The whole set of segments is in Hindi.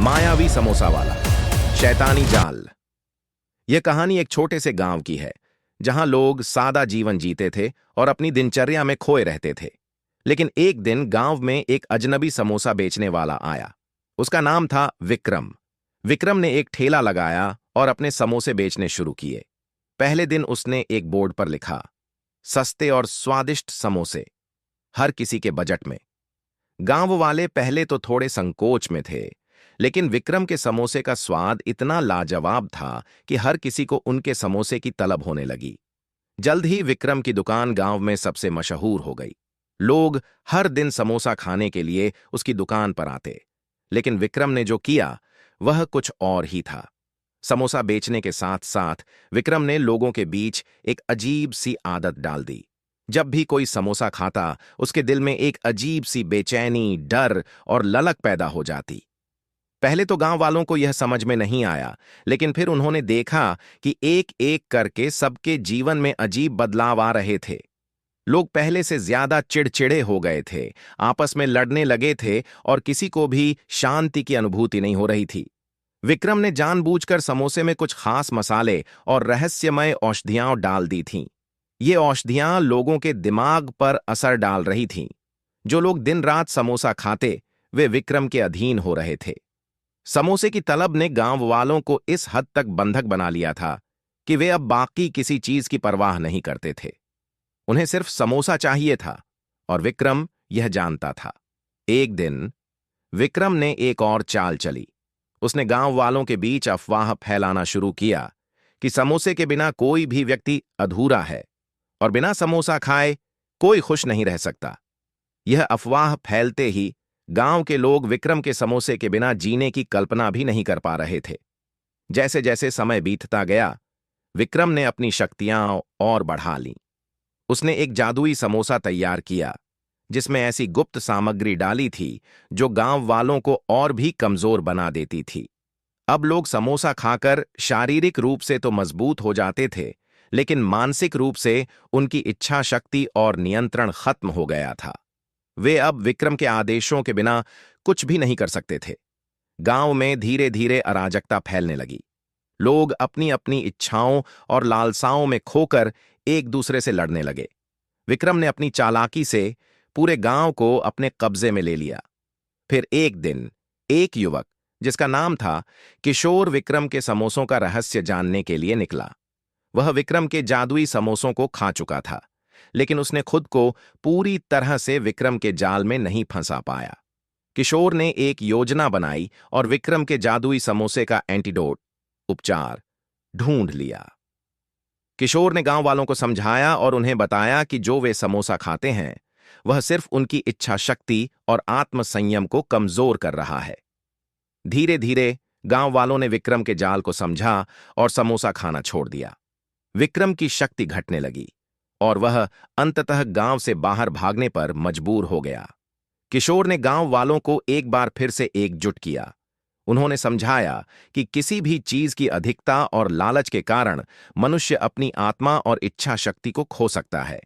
मायावी समोसा वाला शैतानी जाल। यह कहानी एक छोटे से गांव की है जहां लोग सादा जीवन जीते थे और अपनी दिनचर्या में खोए रहते थे। लेकिन एक दिन गांव में एक अजनबी समोसा बेचने वाला आया। उसका नाम था विक्रम। विक्रम ने एक ठेला लगाया और अपने समोसे बेचने शुरू किए। पहले दिन उसने एक बोर्ड पर लिखा, सस्ते और स्वादिष्ट समोसे, हर किसी के बजट में। गांव वाले पहले तो थोड़े संकोच में थे, लेकिन विक्रम के समोसे का स्वाद इतना लाजवाब था कि हर किसी को उनके समोसे की तलब होने लगी। जल्द ही विक्रम की दुकान गांव में सबसे मशहूर हो गई। लोग हर दिन समोसा खाने के लिए उसकी दुकान पर आते। लेकिन विक्रम ने जो किया वह कुछ और ही था। समोसा बेचने के साथ साथ विक्रम ने लोगों के बीच एक अजीब सी आदत डाल दी। जब भी कोई समोसा खाता, उसके दिल में एक अजीब सी बेचैनी, डर और ललक पैदा हो जाती। पहले तो गांव वालों को यह समझ में नहीं आया, लेकिन फिर उन्होंने देखा कि एक एक करके सबके जीवन में अजीब बदलाव आ रहे थे। लोग पहले से ज्यादा चिड़चिड़े हो गए थे, आपस में लड़ने लगे थे और किसी को भी शांति की अनुभूति नहीं हो रही थी। विक्रम ने जानबूझकर समोसे में कुछ खास मसाले और रहस्यमय औषधियां डाल दी थीं। ये औषधियां लोगों के दिमाग पर असर डाल रही थीं। जो लोग दिन रात समोसा खाते, वे विक्रम के अधीन हो रहे थे। समोसे की तलब ने गांव वालों को इस हद तक बंधक बना लिया था कि वे अब बाकी किसी चीज की परवाह नहीं करते थे। उन्हें सिर्फ समोसा चाहिए था और विक्रम यह जानता था। एक दिन विक्रम ने एक और चाल चली। उसने गांव वालों के बीच अफवाह फैलाना शुरू किया कि समोसे के बिना कोई भी व्यक्ति अधूरा है और बिना समोसा खाए कोई खुश नहीं रह सकता। यह अफवाह फैलते ही गांव के लोग विक्रम के समोसे के बिना जीने की कल्पना भी नहीं कर पा रहे थे। जैसे जैसे समय बीतता गया, विक्रम ने अपनी शक्तियां और बढ़ा लीं। उसने एक जादुई समोसा तैयार किया जिसमें ऐसी गुप्त सामग्री डाली थी जो गांव वालों को और भी कमजोर बना देती थी। अब लोग समोसा खाकर शारीरिक रूप से तो मजबूत हो जाते थे, लेकिन मानसिक रूप से उनकी इच्छा शक्ति और नियंत्रण खत्म हो गया था। वे अब विक्रम के आदेशों के बिना कुछ भी नहीं कर सकते थे। गांव में धीरे धीरे अराजकता फैलने लगी। लोग अपनी अपनी इच्छाओं और लालसाओं में खोकर एक दूसरे से लड़ने लगे। विक्रम ने अपनी चालाकी से पूरे गांव को अपने कब्जे में ले लिया। फिर एक दिन एक युवक जिसका नाम था किशोर, विक्रम के समोसों का रहस्य जानने के लिए निकला। वह विक्रम के जादुई समोसों को खा चुका था, लेकिन उसने खुद को पूरी तरह से विक्रम के जाल में नहीं फंसा पाया। किशोर ने एक योजना बनाई और विक्रम के जादुई समोसे का एंटीडोट, उपचार, ढूंढ लिया। किशोर ने गांव वालों को समझाया और उन्हें बताया कि जो वे समोसा खाते हैं वह सिर्फ उनकी इच्छा शक्ति और आत्म संयम को कमजोर कर रहा है। धीरे धीरे गांव वालों ने विक्रम के जाल को समझा और समोसा खाना छोड़ दिया। विक्रम की शक्ति घटने लगी और वह अंततः गांव से बाहर भागने पर मजबूर हो गया। किशोर ने गांव वालों को एक बार फिर से एकजुट किया। उन्होंने समझाया कि किसी भी चीज की अधिकता और लालच के कारण मनुष्य अपनी आत्मा और इच्छा शक्ति को खो सकता है।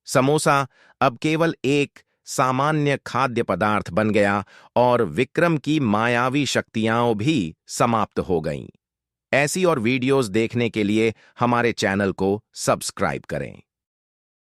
समोसा अब केवल एक सामान्य खाद्य पदार्थ बन गया और विक्रम की मायावी शक्तियां भी समाप्त हो गईं। ऐसी और वीडियोस देखने के लिए हमारे चैनल को सब्सक्राइब करें।